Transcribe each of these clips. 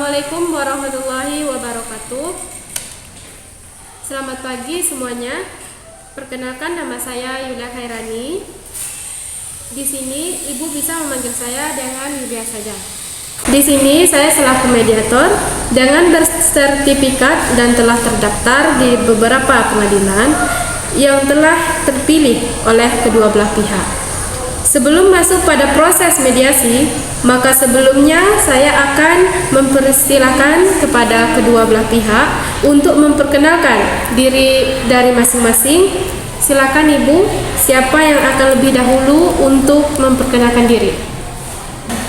Assalamualaikum warahmatullahi wabarakatuh. Selamat pagi semuanya. Perkenalkan, nama saya Yulia Khairani. Di sini Ibu bisa memanggil saya dengan Yulia saja. Di sini saya selaku mediator dengan bersertifikat dan telah terdaftar di beberapa pengadilan yang telah terpilih oleh kedua belah pihak. Sebelum masuk pada proses mediasi, maka sebelumnya saya akan mempersilahkan kepada kedua belah pihak untuk memperkenalkan diri dari masing-masing. Silakan Ibu, siapa yang akan lebih dahulu untuk memperkenalkan diri?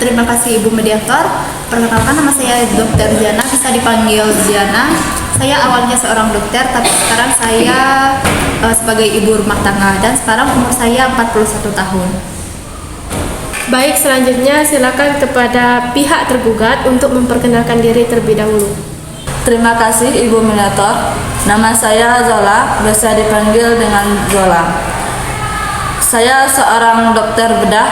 Terima kasih Ibu Mediator. Perkenalkan, nama saya Dr. Ziana, bisa dipanggil Ziana. Saya awalnya seorang dokter, tapi sekarang saya sebagai ibu rumah tangga dan sekarang umur saya 41 tahun. Baik, selanjutnya silakan kepada pihak tergugat untuk memperkenalkan diri terlebih dahulu. Terima kasih Ibu Mediator. Nama saya Zola, biasa dipanggil dengan Zola. Saya seorang dokter bedah.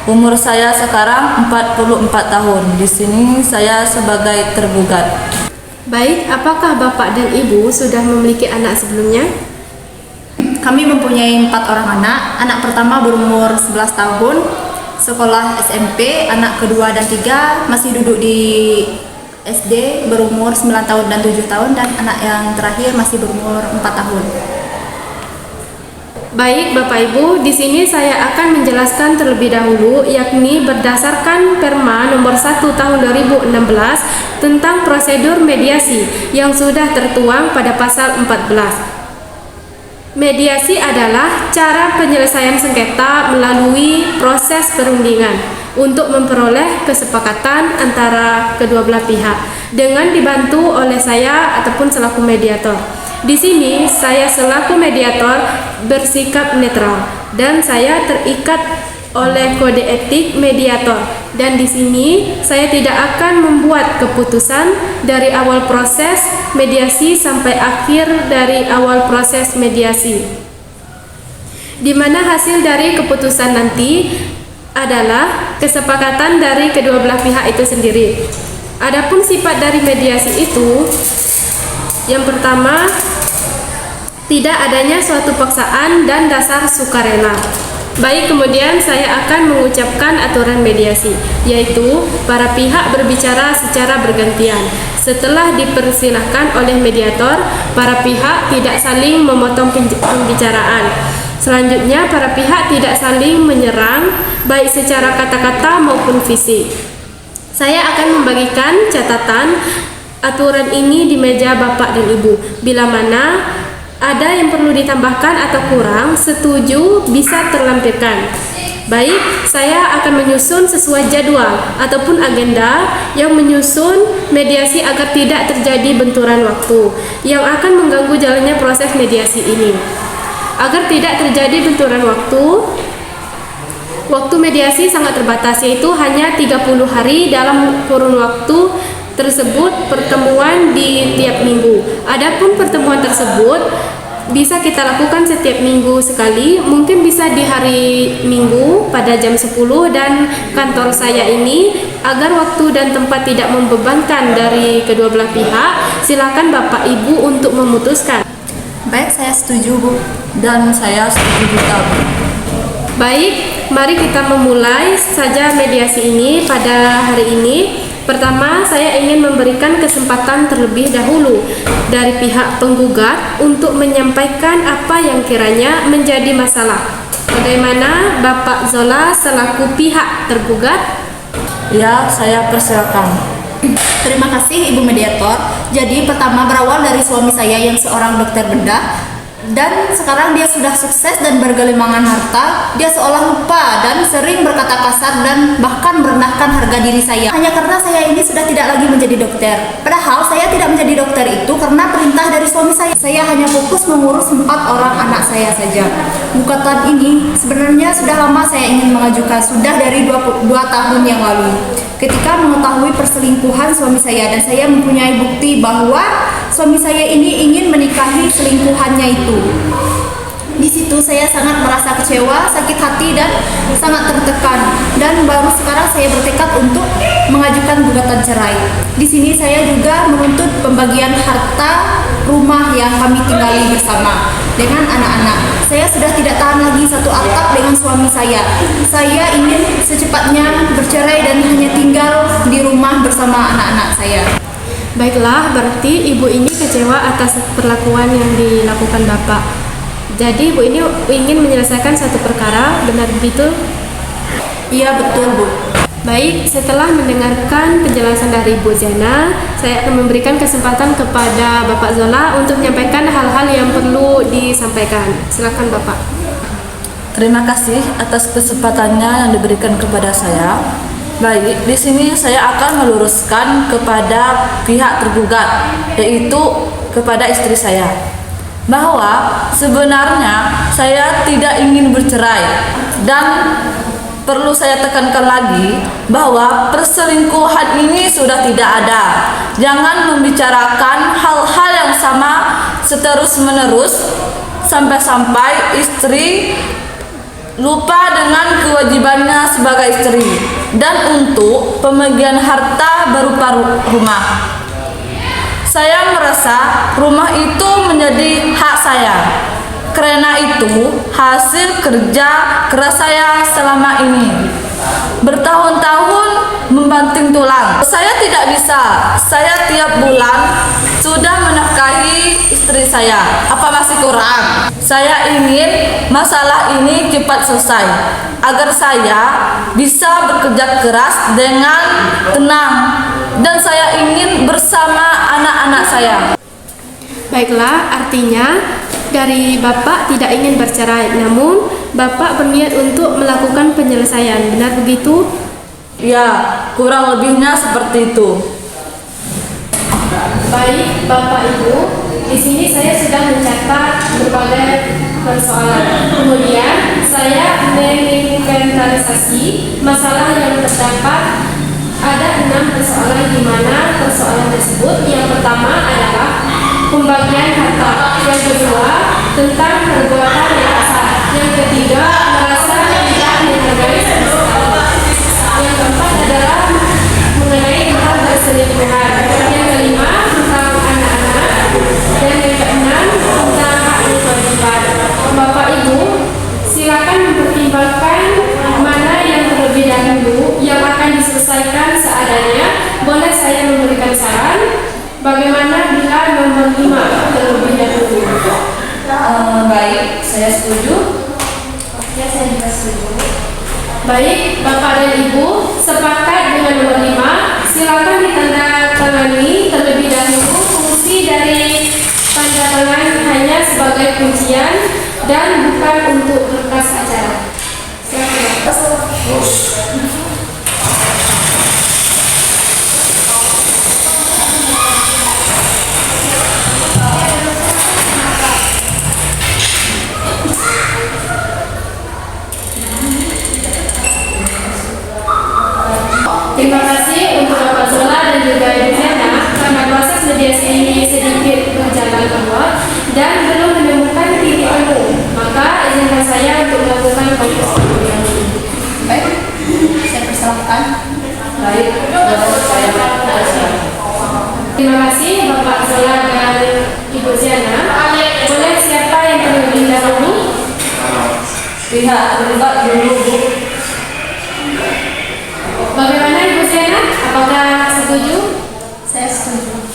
Umur saya sekarang 44 tahun. Di sini saya sebagai tergugat. Baik, apakah Bapak dan Ibu sudah memiliki anak sebelumnya? Kami mempunyai 4 orang anak. Anak pertama berumur 11 tahun, sekolah SMP. Anak kedua dan 3 masih duduk di SD, berumur 9 tahun dan 7 tahun. Dan anak yang terakhir masih berumur 4 tahun. Baik Bapak Ibu, di sini saya akan menjelaskan terlebih dahulu, yakni berdasarkan Perma nomor 1 tahun 2016 tentang prosedur mediasi yang sudah tertuang pada pasal 14. Mediasi adalah cara penyelesaian sengketa melalui proses perundingan untuk memperoleh kesepakatan antara kedua belah pihak dengan dibantu oleh saya ataupun selaku mediator. Di sini saya selaku mediator bersikap netral dan saya terikat oleh kode etik mediator, dan di sini saya tidak akan membuat keputusan dari awal proses mediasi sampai akhir dari awal proses mediasi, di mana hasil dari keputusan nanti adalah kesepakatan dari kedua belah pihak itu sendiri. Adapun sifat dari mediasi itu, yang pertama, tidak adanya suatu paksaan dan dasar sukarela. Baik, kemudian saya akan mengucapkan aturan mediasi, yaitu para pihak berbicara secara bergantian. Setelah dipersilahkan oleh mediator, para pihak tidak saling memotong pembicaraan. Selanjutnya, para pihak tidak saling menyerang, baik secara kata-kata maupun fisik. Saya akan membagikan catatan aturan ini di meja Bapak dan Ibu. Bila mana ada yang perlu ditambahkan atau kurang, setuju bisa terlampirkan. Baik, saya akan menyusun sesuai jadwal ataupun agenda yang menyusun mediasi agar tidak terjadi benturan waktu yang akan mengganggu jalannya proses mediasi ini. Agar tidak terjadi benturan waktu mediasi sangat terbatas, yaitu hanya 30 hari dalam kurun waktu tersebut pertemuan di tiap minggu. Adapun pertemuan tersebut bisa kita lakukan setiap minggu sekali, mungkin bisa di hari Minggu pada jam 10, dan kantor saya ini agar waktu dan tempat tidak membebankan dari kedua belah pihak, silakan Bapak Ibu untuk memutuskan. Baik, saya setuju Bu. Dan saya setuju juga, Bu. Baik, mari kita memulai saja mediasi ini pada hari ini. Pertama, saya ingin memberikan kesempatan terlebih dahulu dari pihak penggugat untuk menyampaikan apa yang kiranya menjadi masalah. Bagaimana Bapak Zola selaku pihak tergugat? Ya, saya persilakan. Terima kasih Ibu Mediator. Jadi pertama, berawal dari suami saya yang seorang dokter bedah, dan sekarang dia sudah sukses dan bergelimangan harta. Dia seolah lupa dan sering berkata kasar dan bahkan merendahkan harga diri saya hanya karena saya ini sudah tidak lagi menjadi dokter. Padahal saya tidak menjadi dokter itu karena perintah dari suami saya. Saya hanya fokus mengurus 4 orang anak saya saja. Gugatan ini sebenarnya sudah lama saya ingin mengajukan, sudah dari 22 tahun yang lalu. Ketika mengetahui perselingkuhan suami saya dan saya mempunyai bukti bahwa suami saya ini ingin menikahi selingkuhannya itu. Di situ saya sangat merasa kecewa, sakit hati, dan sangat tertekan. Dan baru sekarang saya bertekad untuk mengajukan gugatan cerai. Di sini saya juga menuntut pembagian harta rumah yang kami tinggali bersama dengan anak-anak. Saya sudah tidak tahan lagi satu atap dengan suami saya. Saya ingin secepatnya bercerai dan hanya tinggal di rumah bersama anak-anak saya. Baiklah, berarti ibu ini kecewa atas perlakuan yang dilakukan bapak. Jadi ibu ini ingin menyelesaikan satu perkara, benar begitu? Iya betul, Bu. Baik, setelah mendengarkan penjelasan dari Ibu Ziana, saya akan memberikan kesempatan kepada Bapak Zola untuk menyampaikan hal-hal yang perlu disampaikan. Silakan Bapak. Terima kasih atas kesempatannya yang diberikan kepada saya. Baik, di sini saya akan meluruskan kepada pihak tergugat, yaitu kepada istri saya, bahwa sebenarnya saya tidak ingin bercerai, dan perlu saya tekankan lagi bahwa perselingkuhan ini sudah tidak ada. Jangan membicarakan hal-hal yang sama seterus-menerus sampai-sampai istri lupa dengan kewajibannya sebagai istri dan untuk pembagian harta berupa rumah. Saya merasa rumah itu menjadi hak saya. Karena itu hasil kerja keras saya selama ini. Bertahun-tahun membanting tulang. Saya tidak bisa. Saya tiap bulan sudah menafkahi istri saya. Apa masih kurang? Saya ingin masalah ini cepat selesai agar saya bisa bekerja keras dengan tenang, dan saya ingin bersama anak-anak saya. Baiklah, artinya dari Bapak tidak ingin bercerai, namun Bapak berniat untuk melakukan penyelesaian. Benar begitu? Ya, kurang lebihnya seperti itu. Baik, Bapak Ibu, di sini saya sudah mencatat berbagai persoalan. Kemudian saya menginventarisasi masalah yang terdapat. Ada 6 persoalan, di mana persoalan tersebut yang pertama adalah pembagian harta, yang kedua tentang perbuatan yang kasar, yang ketiga merasa tidak menghargai seseorang, yang keempat adalah mengenai tentang perselingkuhan, yang kelima tentang anak-anak, dan yang keenam tentang hak dan kewajiban. Bapak Ibu, silakan mempertimbangkan mana yang terlebih dahulu yang akan diselesaikan seadanya. Boleh saya memberikan saran? Bagaimana bila nomor 5 terlebih dahulu? Baik, saya setuju. Ya, saya juga setuju. Baik, Bapak dan Ibu sepakat dengan nomor 5. Silakan ditandatangani terlebih dahulu. Fungsi dari tanda tangan hanya sebagai kuncian dan bukan untuk berkas acara. Silakan. Terima kasih untuk Bapak Zola dan juga Ibu Ziana karena proses mediasi ini sedikit berjalan lambat dan belum menemukan titik temu. Maka izinkan saya untuk melakukan konklusi yang ini. Baik, saya persilakan. Baik, saya Terima kasih Bapak Zola dan Ibu Ziana. Boleh siapa yang terlebih dahulu? pihak terlibat dulu, Bu. Bagaimana Ibu Ziana? Apakah setuju? Saya setuju.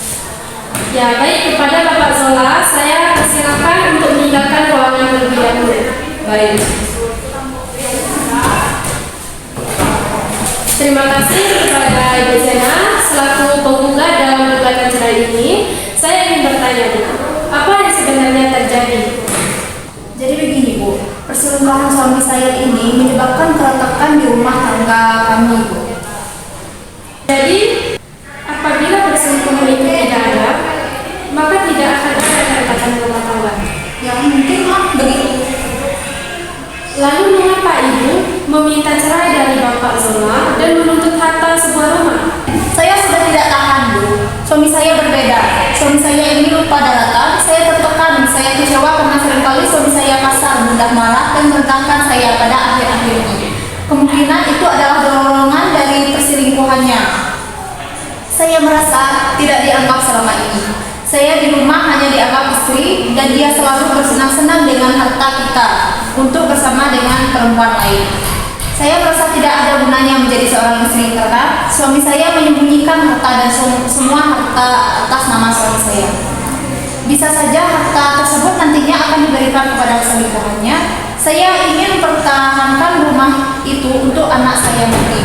Ya, baik, kepada Bapak Zola, saya persilakan untuk meninggalkan ruangan terlebih dahulu. Baik. Terima kasih kepada Ibu Zena selaku penggugat dalam gugatan cerai ini. Saya ingin bertanya, Bu, apa yang sebenarnya terjadi? Jadi begini, Bu, perselingkuhan suami saya ini menyebabkan keretakan di rumah tangga kami, Bu. Jadi, apabila perselingkuhan itu tidak ada, maka tidak akan ada keretakan rumah tangga. Yang mungkin begitu. Lalu mengapa Ibu meminta cerai dari Bapak Zola dan menuntut harta sebuah rumah? Saya sudah tidak tahan, Bu. Suami saya berbeda. Suami saya ini lupa daratan. Saya tertekan. Saya kecewa karena seringkali suami saya kasar, mudah marah dan merendahkan saya pada akhir-akhir ini. Kemungkinan itu adalah dorongan dari perselingkuhannya. Saya merasa tidak dianggap selama ini. Saya di rumah hanya dianggap istri dan dia selalu bersenang-senang dengan harta kita untuk bersama dengan perempuan lain. Saya merasa tidak ada gunanya menjadi seorang istri karena suami saya menyembunyikan harta dan semua harta atas nama suami saya. Bisa saja harta tersebut nantinya akan diberikan kepada selingkuhannya. Saya ingin mempertahankan rumah itu untuk anak saya nanti.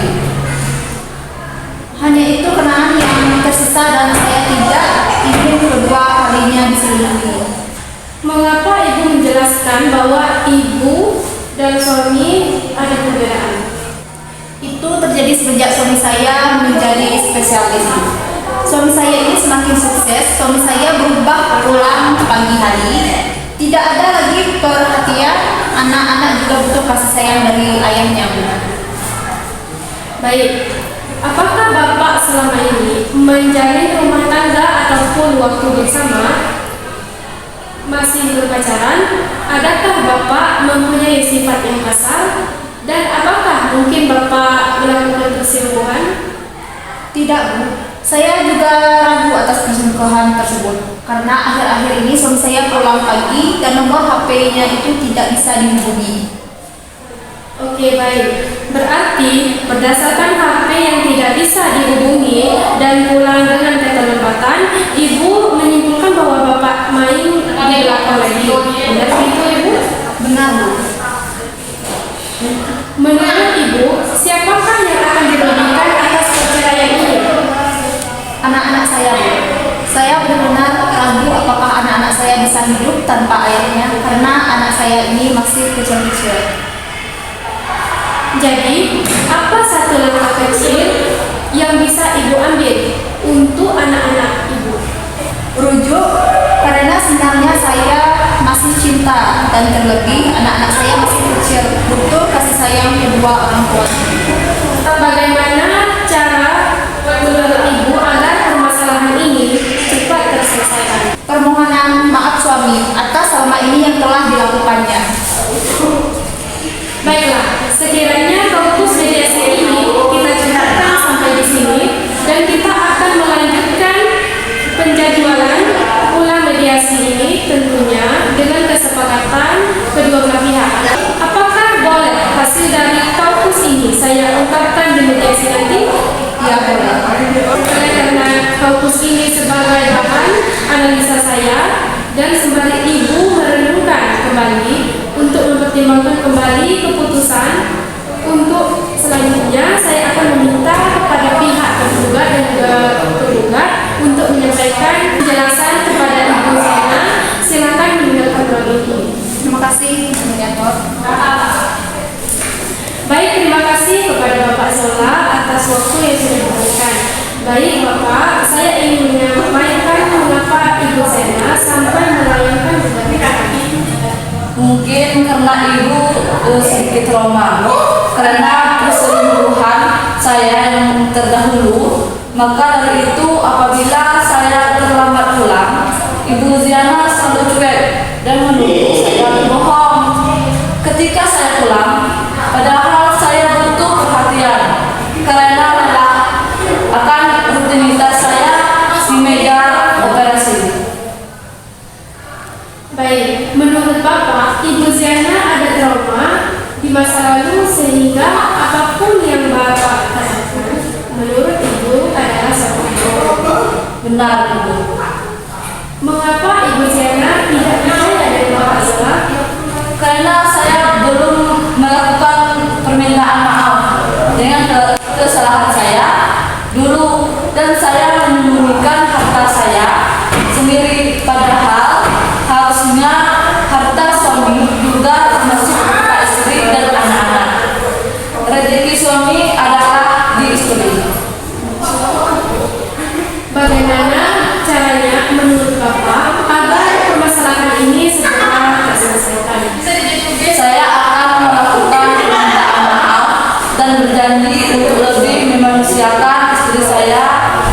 Hanya itu kenangan yang tersisa dan saya tidak ingin kedua kalinya diselingkuhi. Mengapa ibu menjelaskan bahwa ibu dan suami ada perbedaan? Itu terjadi semenjak suami saya menjadi spesialis. Suami saya ini semakin sukses. Suami saya berubah pulang pagi hari. Tidak ada lagi perhatian. Anak-anak juga butuh kasih sayang dari ayahnya. Baik, apakah Bapak selama ini menjalin rumah tangga ataupun waktu bersama? Masih berpacaran? Adakah Bapak mempunyai sifat yang kasar? Dan apakah mungkin Bapak melakukan perselingkuhan? Tidak, Bu. Saya juga ragu atas perselingkuhan tersebut karena akhir-akhir ini suami saya pulang pagi dan nomor HP-nya itu tidak bisa dihubungi. Oke, baik. Berarti berdasarkan HP yang tidak bisa dihubungi dan pulang dengan keterlambatan, Ibu menyimpulkan bahwa Bapak main di belakang lagi. Benar begitu, Ibu? Benar, Bu. Menurut Ibu, siapakah yang akan dirugikan atas perceraian ini? Anak-anak saya, Bu. Saya benar-benar ragu apakah anak-anak saya bisa hidup tanpa ayahnya karena anak saya ini masih kecil-kecil. Jadi, apa satu langkah kecil yang bisa Ibu ambil untuk anak-anak Ibu? Rujuk, karena sebenarnya saya masih cinta dan terlebih anak-anak saya masih kecil, butuh kasih sayang kedua orang tua. Bagaimana cara menurut Ibu agar permasalahan ini cepat terselesaikan? Permohonan maaf suami atas selama ini yang telah dilakukannya. Baiklah, sekiranya fokus mediasi ini kita cukupkan sampai di sini dan kita akan melanjutkan penjadwalan ulang mediasi ini tentunya dengan kesepakatan kedua belah pihak. Apakah boleh hasil dari fokus ini saya ungkapkan di mediasi nanti? Ya, boleh. Karena fokus ini sebagai bahan analisa saya dan sembari Ibu merenungkan kembali untuk mempertimbangkan kembali keputusan untuk selanjutnya saya akan meminta kepada pihak tergugat dan juga tergugat untuk menyampaikan penjelasan kepada Ibu Zena. Silakan mendengarkan ruang ini. Terima kasih, mediator. Baik, terima kasih kepada Bapak Zola atas waktu yang sudah diberikan. Baik Bapak, saya ingin menyampaikan mengapa Ibu Zena sampai melayangkan gugatan ini. Mungkin karena ibu sedikit trauma karena perselingkuhan saya yang terdahulu. Maka dari itu apabila saya terlambat pulang, Ibu Ziana selalu cuek dan menuduh saya berbohong ketika saya pulang, padahal saya butuh perhatian karena lelah akan rutinitas saya di meja operasi. Baik, menurut Bapak, Ibu Ziana ada trauma di masa lalu sehingga apapun yang Bapak katakan menurut Ibu adalah salah. Benar, Ibu. Mengapa Ibu Ziana tidak percaya dengan Bapak Zola? Karena saya belum melakukan permintaan maaf dengan kesalahan saya dulu dan saya menyembunyikan harta saya sendiri, padahal harusnya harta suami juga termasuk harta istri dan anak-anak. Rezeki suami adalah di istri. Bagaimana caranya menurut Bapak agar permasalahan ini segera terselesaikan? Saya akan melakukan permintaan maaf dan berjanji untuk lebih memanusiakan istri saya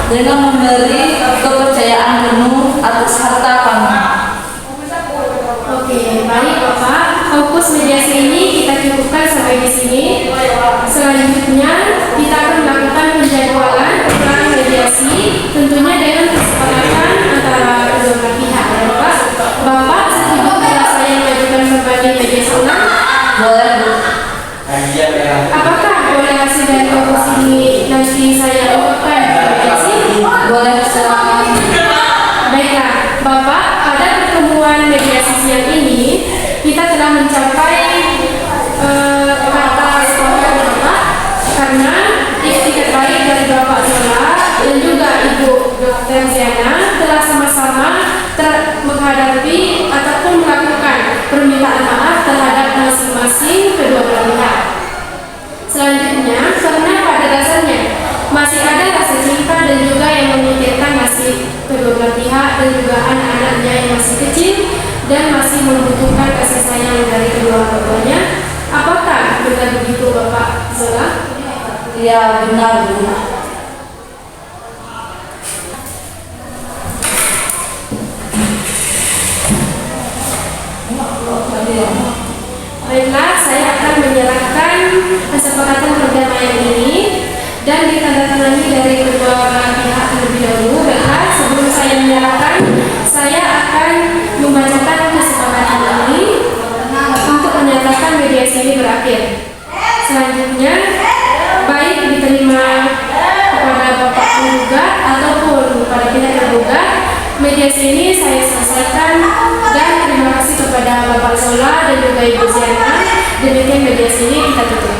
dengan memberi kepercayaan penuh atas harta kami. Oke, baik Bapak. Fokus Boleh, Bu. Apakah boleh hasil dari fokus ini nanti saya lakukan mediasi? Boleh, silakan. Baiklah, Bapak, pada pertemuan mediasi siang ini kita telah mencapai kata sepakat Bapak karena ikhtiar baik dari Bapak Zola dan juga Ibu Dr. Ziana telah sama-sama menghadapi ataupun melakukan permintaan maaf terhadap masing-masing kedua belah pihak. Selanjutnya, karena pada dasarnya masih ada rasa cinta dan juga yang memikirkan nasib kedua belah pihak dan juga anak-anaknya yang masih kecil dan masih membutuhkan kasih sayang dari kedua orang tuanya. Apakah benar begitu, Bapak Zola? Iya, benar, Bu. Baiklah, saya akan menyerahkan kesepakatan perdamaian ini dan ditandatangani dari kedua belah pihak terlebih dahulu. Baiklah, sebelum saya menyerahkan, saya akan membacakan kesepakatan ini untuk menyatakan mediasi ini berakhir. Selanjutnya, baik diterima kepada Bapak penggugat ataupun kepada pihak tergugat, mediasi ini saya selesaikan dan terima kasih kepada Bapak Zola dan juga Ibu Ziana. Demikian mediasi ini kita tutup.